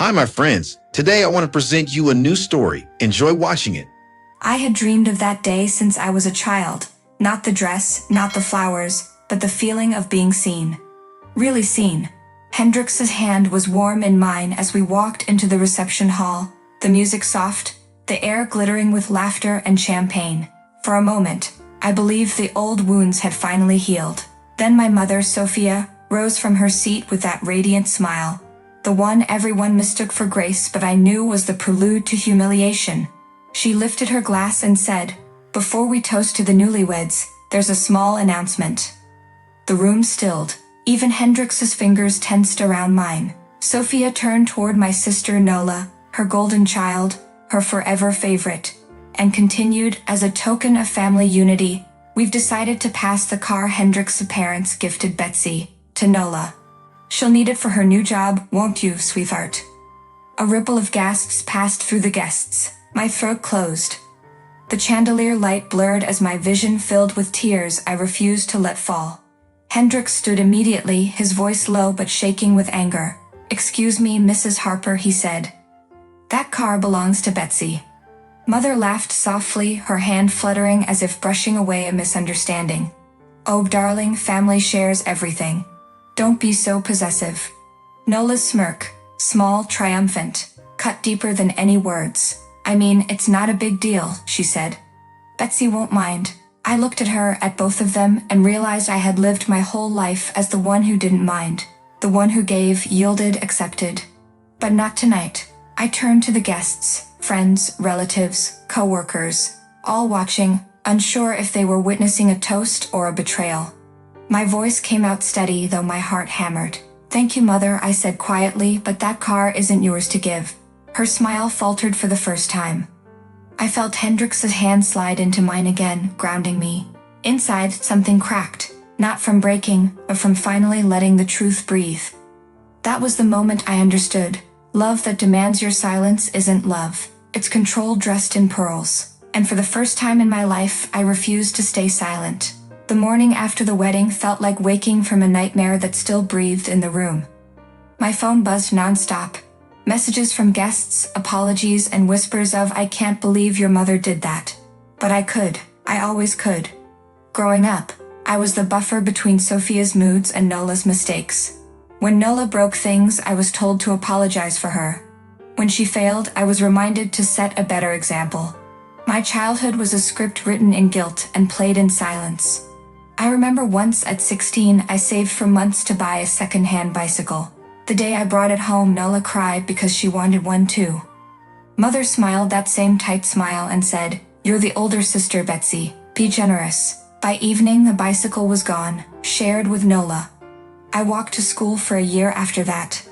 Hi, my friends. Today I want to present you a new story. Enjoy watching it. I had dreamed of that day since I was a child. Not the dress, not the flowers, but the feeling of being seen. Really seen. Hendrix's hand was warm in mine as we walked into the reception hall, the music soft, the air glittering with laughter and champagne. For a moment, I believed the old wounds had finally healed. Then my mother, Sophia, rose from her seat with that radiant smile. The one everyone mistook for grace but I knew was the prelude to humiliation. She lifted her glass and said, "Before we toast to the newlyweds, there's a small announcement." The room stilled. Even Hendrix's fingers tensed around mine. Sophia turned toward my sister Nola, her golden child, her forever favorite, and continued, as a token of family unity, "We've decided to pass the car Hendrix's parents gifted Betsy to Nola. She'll need it for her new job, won't you, sweetheart?" A ripple of gasps passed through the guests. My throat closed. The chandelier light blurred as my vision filled with tears I refused to let fall. Hendrix stood immediately, his voice low but shaking with anger. "Excuse me, Mrs. Harper," he said. "That car belongs to Betsy." Mother laughed softly, her hand fluttering as if brushing away a misunderstanding. "Oh, darling, family shares everything. Don't be so possessive." Nola's smirk, small, triumphant, cut deeper than any words. "I mean, it's not a big deal," she said. "Betsy won't mind." I looked at her, at both of them, and realized I had lived my whole life as the one who didn't mind. The one who gave, yielded, accepted. But not tonight. I turned to the guests, friends, relatives, co-workers, all watching, unsure if they were witnessing a toast or a betrayal. My voice came out steady, though my heart hammered. "Thank you, Mother," I said quietly, "but that car isn't yours to give." Her smile faltered for the first time. I felt Hendrix's hand slide into mine again, grounding me. Inside, something cracked, not from breaking, but from finally letting the truth breathe. That was the moment I understood. Love that demands your silence isn't love. It's control dressed in pearls. And for the first time in my life, I refused to stay silent. The morning after the wedding felt like waking from a nightmare that still breathed in the room. My phone buzzed nonstop. Messages from guests, apologies, and whispers of, "I can't believe your mother did that." But I could. I always could. Growing up, I was the buffer between Sophia's moods and Nola's mistakes. When Nola broke things, I was told to apologize for her. When she failed, I was reminded to set a better example. My childhood was a script written in guilt and played in silence. I remember once at 16, I saved for months to buy a second-hand bicycle. The day I brought it home, Nola cried because she wanted one too. Mother smiled that same tight smile and said, "You're the older sister, Betsy. Be generous." By evening, the bicycle was gone, shared with Nola. I walked to school for a year after that.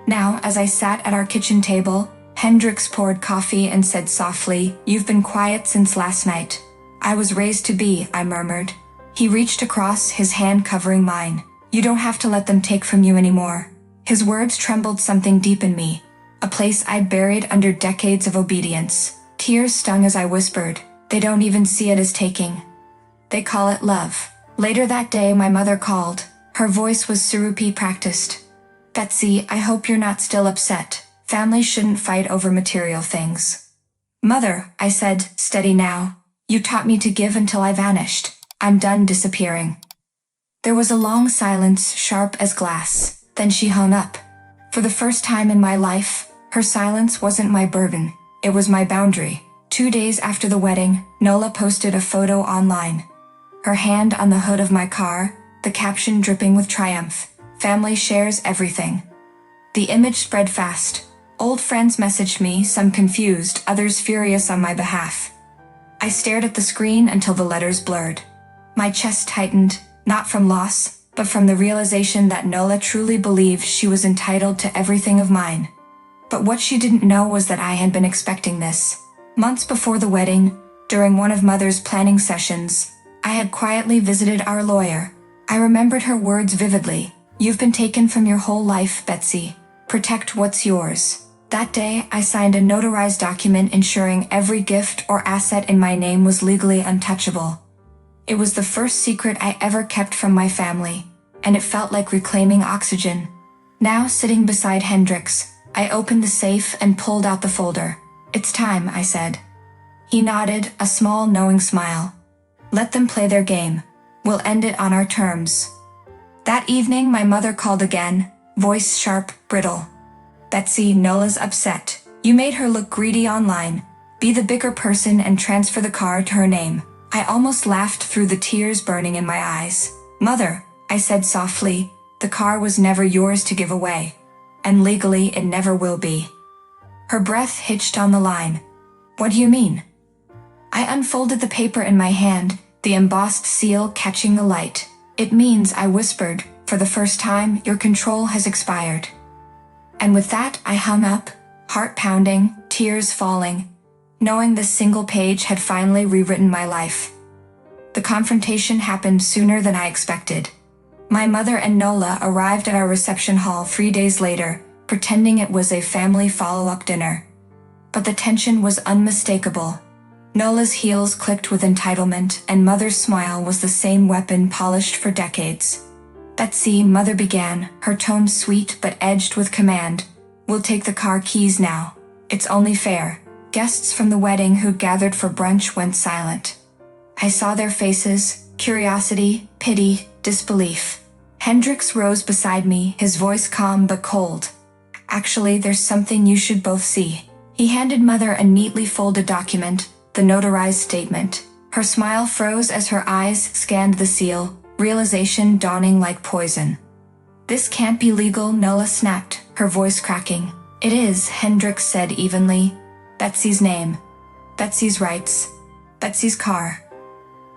Now, as I sat at our kitchen table, Hendrix poured coffee and said softly, "You've been quiet since last night." "I was raised to be," I murmured. He reached across, his hand covering mine. "You don't have to let them take from you anymore." His words trembled something deep in me, a place I'd buried under decades of obedience. Tears stung as I whispered, "They don't even see it as taking. They call it love." Later that day, my mother called. Her voice was Surupi practiced. "Betsy, I hope you're not still upset. Families shouldn't fight over material things." "Mother," I said, steady now, "you taught me to give until I vanished. I'm done disappearing." There was a long silence, sharp as glass. Then she hung up. For the first time in my life, her silence wasn't my burden, it was my boundary. 2 days after the wedding, Nola posted a photo online. Her hand on the hood of my car, the caption dripping with triumph, "Family shares everything." The image spread fast. Old friends messaged me, some confused, others furious on my behalf. I stared at the screen until the letters blurred. My chest tightened, not from loss, but from the realization that Nola truly believed she was entitled to everything of mine. But what she didn't know was that I had been expecting this. Months before the wedding, during one of Mother's planning sessions, I had quietly visited our lawyer. I remembered her words vividly. "You've been taken from your whole life, Betsy. Protect what's yours." That day, I signed a notarized document ensuring every gift or asset in my name was legally untouchable. It was the first secret I ever kept from my family, and it felt like reclaiming oxygen. Now, sitting beside Hendrix, I opened the safe and pulled out the folder. "It's time," I said. He nodded, a small knowing smile. "Let them play their game. We'll end it on our terms." That evening, my mother called again, voice sharp, brittle. "Betsy, Nola's upset. You made her look greedy online. Be the bigger person and transfer the car to her name." I almost laughed through the tears burning in my eyes. "Mother," I said softly, "the car was never yours to give away. And legally it never will be." Her breath hitched on the line. "What do you mean?" I unfolded the paper in my hand, the embossed seal catching the light. "It means," I whispered, "for the first time, your control has expired." And with that, I hung up, heart pounding, tears falling, knowing this single page had finally rewritten my life. The confrontation happened sooner than I expected. My mother and Nola arrived at our reception hall 3 days later, pretending it was a family follow-up dinner. But the tension was unmistakable. Nola's heels clicked with entitlement, and Mother's smile was the same weapon polished for decades. "Betsy," Mother began, her tone sweet but edged with command, "we'll take the car keys now. It's only fair." Guests from the wedding who gathered for brunch went silent. I saw their faces, curiosity, pity, disbelief. Hendrix rose beside me, his voice calm but cold. "Actually, there's something you should both see." He handed Mother a neatly folded document, the notarized statement. Her smile froze as her eyes scanned the seal, realization dawning like poison. "This can't be legal," Nola snapped, her voice cracking. "It is," Hendrix said evenly. "Betsy's name. Betsy's rights. Betsy's car."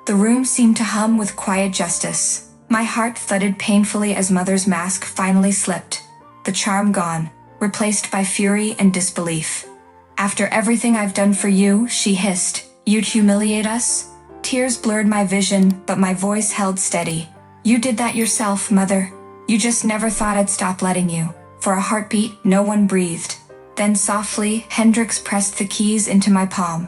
The room seemed to hum with quiet justice. My heart thudded painfully as Mother's mask finally slipped, the charm gone, replaced by fury and disbelief. "After everything I've done for you," she hissed, "you'd humiliate us?" Tears blurred my vision, but my voice held steady. "You did that yourself, Mother. You just never thought I'd stop letting you." For a heartbeat, no one breathed. Then softly, Hendrix pressed the keys into my palm.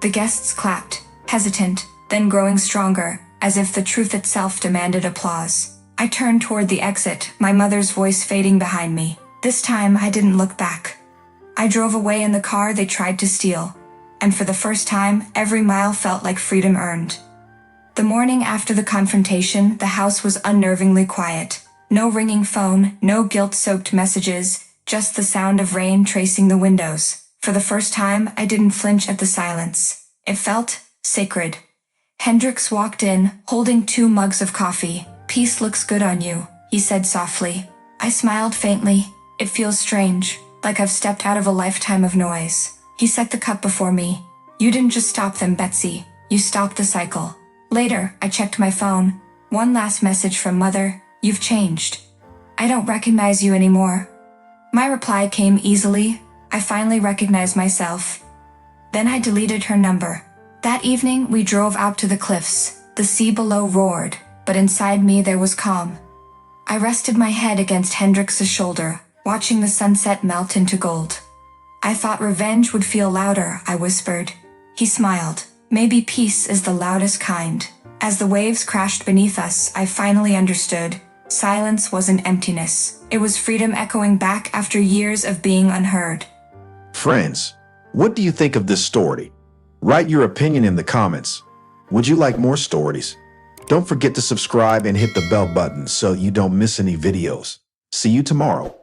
The guests clapped, hesitant, then growing stronger, as if the truth itself demanded applause. I turned toward the exit, my mother's voice fading behind me. This time, I didn't look back. I drove away in the car they tried to steal, and for the first time, every mile felt like freedom earned. The morning after the confrontation, the house was unnervingly quiet. No ringing phone, no guilt-soaked messages, just the sound of rain tracing the windows. For the first time, I didn't flinch at the silence. It felt sacred. Hendrix walked in, holding 2 mugs of coffee. "Peace looks good on you," he said softly. I smiled faintly. "It feels strange, like I've stepped out of a lifetime of noise." He set the cup before me. "You didn't just stop them, Betsy. You stopped the cycle." Later, I checked my phone. One last message from Mother. "You've changed. I don't recognize you anymore." My reply came easily. I finally recognized myself. Then I deleted her number. That evening, we drove out to the cliffs. The sea below roared, but inside me there was calm. I rested my head against Hendrix's shoulder, watching the sunset melt into gold. "I thought revenge would feel louder," I whispered. He smiled. "Maybe peace is the loudest kind." As the waves crashed beneath us, I finally understood. Silence wasn't emptiness. It was freedom echoing back after years of being unheard. Friends, what do you think of this story? Write your opinion in the comments. Would you like more stories? Don't forget to subscribe and hit the bell button so you don't miss any videos. See you tomorrow.